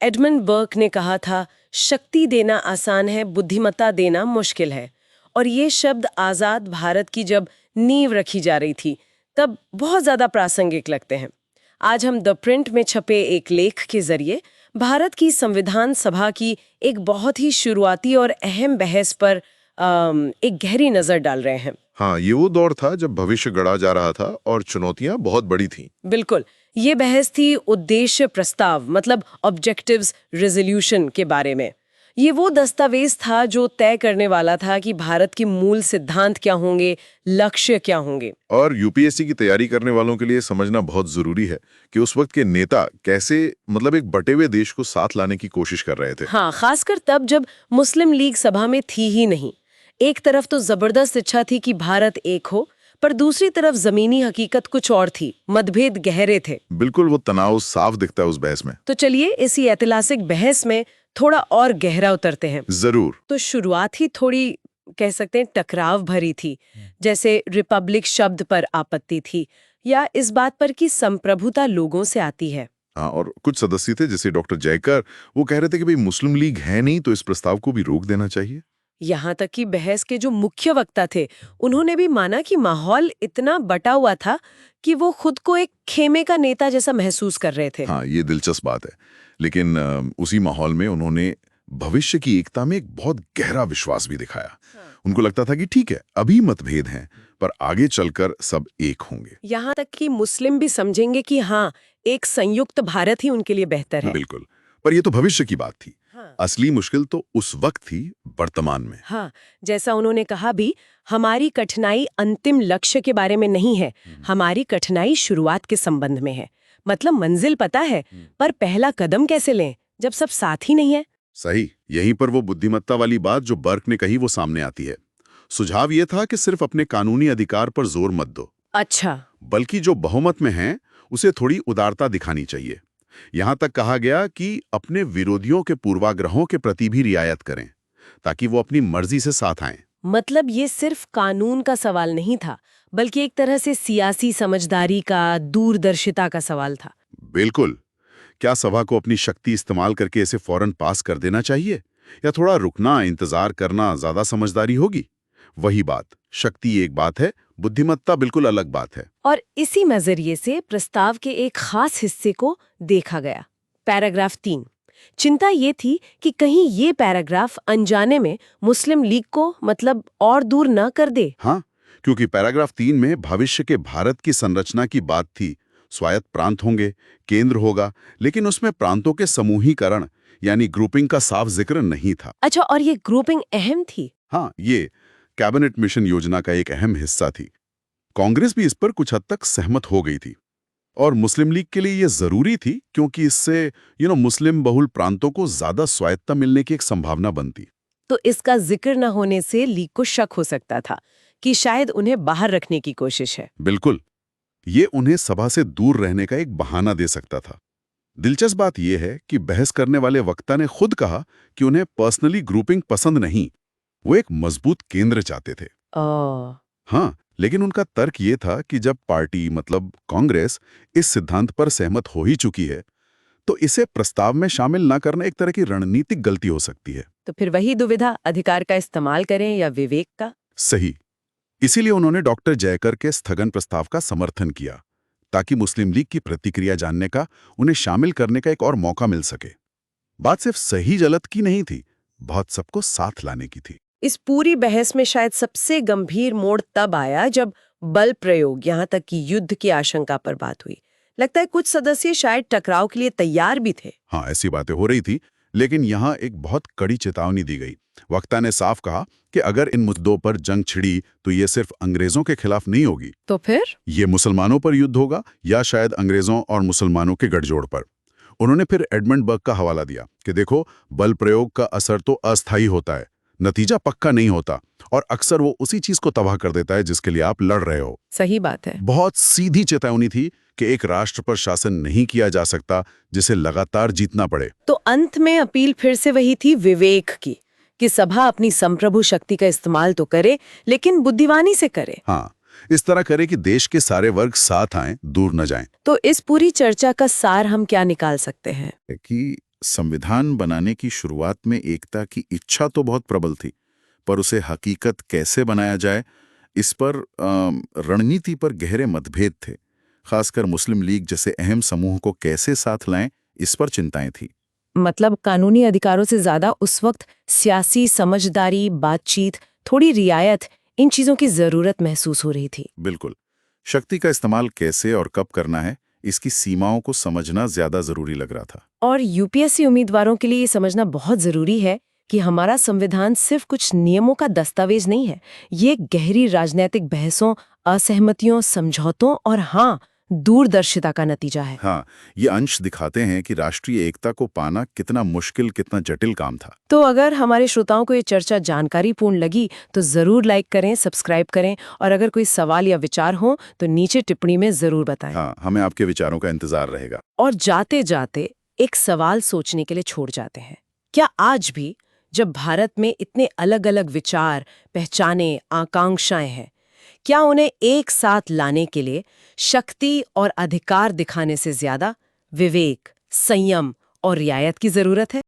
Edmund Burke ने कहा था, शक्ति देना आसान है, बुद्धिमत्ता देना मुश्किल है। और ये शब्द आज़ाद भारत की जब नींव रखी जा रही थी, तब बहुत ज़्यादा प्रासंगिक लगते हैं। आज हम द प्रिंट में छपे एक लेख के जरिए भारत की संविधान सभा की एक बहुत ही शुरुआती और अहम बहस पर एक गहरी नज़र डाल रहे हैं। हाँ, ये वो दौर था जब भविष्य गढ़ा जा रहा था और चुनौतियां बहुत बड़ी थीं। बिल्कुल, ये बहस थी उद्देश्य प्रस्ताव मतलब ऑब्जेक्टिव्स रेजोल्यूशन के बारे में। ये वो दस्तावेज था जो तय करने वाला था कि भारत के मूल सिद्धांत क्या होंगे, लक्ष्य क्या होंगे। और यूपीएससी की तैयारी करने वालों के लिए समझना बहुत जरूरी है कि उस वक्त के नेता कैसे एक बटे हुए देश को साथ लाने की कोशिश कर रहे थे। हाँ, खासकर तब जब मुस्लिम लीग सभा में थी ही नहीं। एक तरफ तो जबरदस्त इच्छा थी कि भारत एक हो, पर दूसरी तरफ जमीनी हकीकत कुछ और थी, मतभेद गहरे थे। बिल्कुल, वो तनाव साफ दिखता है उस बहस में। तो चलिए इसी ऐतिहासिक बहस में थोड़ा और गहरा उतरते हैं। जरूर। तो शुरुआत ही थोड़ी कह सकते हैं टकराव भरी थी, जैसे रिपब्लिक शब्द पर आपत्ति थी या इस बात पर कि संप्रभुता लोगों से आती है। हाँ, और कुछ सदस्य थे जैसे डॉक्टर जयकर, वो कह रहे थे कि भाई मुस्लिम लीग है नहीं तो इस प्रस्ताव को भी रोक देना चाहिए। यहाँ तक कि बहस के जो मुख्य वक्ता थे, उन्होंने भी माना कि माहौल इतना बटा हुआ था कि वो खुद को एक खेमे का नेता जैसा महसूस कर रहे थे। हाँ, ये दिलचस्प बात है। लेकिन उसी माहौल में उन्होंने भविष्य की एकता में एक बहुत गहरा विश्वास भी दिखाया। उनको लगता था कि ठीक है, अभी मतभेद हैं, पर आगे चलकर सब एक होंगे। यहाँ तक कि मुस्लिम भी समझेंगे कि हाँ, एक संयुक्त भारत ही उनके लिए बेहतर है। बिल्कुल, पर ये तो भविष्य की बात थी। हाँ। असली मुश्किल तो उस वक्त थी, वर्तमान में। हाँ, जैसा उन्होंने कहा भी, हमारी कठिनाई अंतिम लक्ष्य के बारे में नहीं है, हमारी कठिनाई शुरुआत के संबंध में है। मतलब मंजिल पता है, पर पहला कदम कैसे लें जब सब साथ ही नहीं है। सही, यहीं पर वो बुद्धिमत्ता वाली बात जो बर्क ने कही वो सामने आती है। सुझाव ये था कि सिर्फ अपने कानूनी अधिकार पर जोर मत दो। अच्छा। बल्कि जो बहुमत में है उसे थोड़ी उदारता दिखानी चाहिए। यहां तक कहा गया कि अपने विरोधियों के पूर्वाग्रहों के प्रति भी रियायत करें, ताकि वो अपनी मर्जी से साथ आएं। मतलब ये सिर्फ कानून का सवाल नहीं था, बल्कि एक तरह से सियासी समझदारी का, दूरदर्शिता का सवाल था। बिल्कुल। क्या सभा को अपनी शक्ति इस्तेमाल करके इसे फौरन पास कर देना चाहिए, या थोड़ा रुकना, इंतजार करना ज्यादा समझदारी होगी? वही बात, शक्ति एक बात है, बुद्धिमत्ता बिल्कुल अलग बात है। और इसी नजरिए से प्रस्ताव के एक खास हिस्से को देखा गया, पैराग्राफ 3। चिंता ये थी कि कहीं ये पैराग्राफ अनजाने में मुस्लिम लीग को और दूर न कर दे। हाँ, क्योंकि पैराग्राफ 3 में भविष्य के भारत की संरचना की बात थी। स्वायत्त प्रांत होंगे, केंद्र होगा, लेकिन उसमें प्रांतों के समूहीकरण यानी ग्रुपिंग का साफ जिक्र नहीं था। अच्छा, और ये ग्रुपिंग अहम थी? हाँ, ये कैबिनेट मिशन योजना का एक अहम हिस्सा थी। कांग्रेस भी इस पर कुछ हद तक सहमत हो गई थी, और मुस्लिम लीग के लिए ये जरूरी थी क्योंकि इससे मुस्लिम बहुल प्रांतों को ज्यादा स्वायत्तता मिलने की एक संभावना बनती। तो इसका जिक्र न होने से लीग को शक हो सकता था कि शायद उन्हें बाहर रखने की कोशिश है। बिल्कुल, ये उन्हें सभा से दूर रहने का एक बहाना दे सकता था। दिलचस्प बात यह है कि बहस करने वाले वक्ता ने खुद कहा कि उन्हें पर्सनली ग्रुपिंग पसंद नहीं, वो एक मजबूत केंद्र चाहते थे। हाँ, लेकिन उनका तर्क ये था कि जब पार्टी कांग्रेस इस सिद्धांत पर सहमत हो ही चुकी है, तो इसे प्रस्ताव में शामिल न करना एक तरह की रणनीतिक गलती हो सकती है। तो फिर वही दुविधा, अधिकार का इस्तेमाल करें या विवेक का? सही। इसीलिए उन्होंने डॉक्टर जयकर के स्थगन प्रस्ताव का समर्थन किया, ताकि मुस्लिम लीग की प्रतिक्रिया जानने का, उन्हें शामिल करने का एक और मौका मिल सके। बात सिर्फ सही गलत की नहीं थी, बहुत सबको साथ लाने की थी। इस पूरी बहस में शायद सबसे गंभीर मोड़ तब आया जब बल प्रयोग, यहाँ तक कि युद्ध की आशंका पर बात हुई। लगता है कुछ सदस्य शायद टकराव के लिए तैयार भी थे। हाँ, ऐसी बातें हो रही थी, लेकिन यहाँ एक बहुत कड़ी चेतावनी दी गई। वक्ता ने साफ कहा कि अगर इन मुद्दों पर जंग छिड़ी तो ये सिर्फ अंग्रेजों के खिलाफ नहीं होगी। तो फिर ये मुसलमानों पर युद्ध होगा, या शायद अंग्रेजों और मुसलमानों के गठजोड़ पर। उन्होंने फिर एडमंड बर्क का हवाला दिया कि देखो, बल प्रयोग का असर तो अस्थायी होता है, नतीजा पक्का नहीं होता, और अक्सर वो उसी चीज को तबाह कर देता है जिसके लिए आप लड़ रहे हो। सही बात है। बहुत सीधी चेतावनी थी कि एक राष्ट्र पर शासन नहीं किया जा सकता जिसे लगातार जीतना पड़े। तो अंत में अपील फिर से वही थी, विवेक की, कि सभा अपनी संप्रभु शक्ति का इस्तेमाल तो करे, लेकिन बुद्धिमानी से करे। हाँ, इस तरह करे कि देश के सारे वर्ग साथ आएं, दूर न जाएं। तो इस पूरी चर्चा का सार हम क्या निकाल सकते हैं? कि संविधान बनाने की शुरुआत में एकता की इच्छा तो बहुत प्रबल थी, पर उसे हकीकत कैसे बनाया जाए, इस पर रणनीति पर गहरे मतभेद थे। खासकर मुस्लिम लीग जैसे अहम समूह को कैसे साथ लाएं, इस पर चिंताएं थी। मतलब कानूनी अधिकारों से ज्यादा उस वक्त सियासी समझदारी, बातचीत, थोड़ी रियायत, इन चीजों की जरूरत महसूस हो रही थी। बिल्कुल। शक्ति का इस्तेमाल कैसे और कब करना है, इसकी सीमाओं को समझना ज्यादा जरूरी लग रहा था। और यूपीएससी उम्मीदवारों के लिए ये समझना बहुत जरूरी है कि हमारा संविधान सिर्फ कुछ नियमों का दस्तावेज नहीं है। ये गहरी राजनीतिक बहसों, असहमतियों, समझौतों और हाँ, दूरदर्शिता का नतीजा है। हाँ, ये अंश दिखाते हैं कि राष्ट्रीय एकता को पाना कितना मुश्किल, कितना जटिल काम था। तो अगर हमारे श्रोताओं को ये चर्चा जानकारीपूर्ण लगी तो जरूर लाइक करें, सब्सक्राइब करें और अगर कोई सवाल या विचार हो तो नीचे टिप्पणी में जरूर बताएं। हाँ, हमें आपके विचारों का इंतजार रहेगा। और जाते जाते एक सवाल सोचने के लिए छोड़ जाते हैं। क्या आज भी जब भारत में इतने अलग-अलग विचार, पहचाने, आकांक्षाएं हैं, क्या उन्हें एक साथ लाने के लिए शक्ति और अधिकार दिखाने से ज्यादा विवेक, संयम और रियायत की जरूरत है?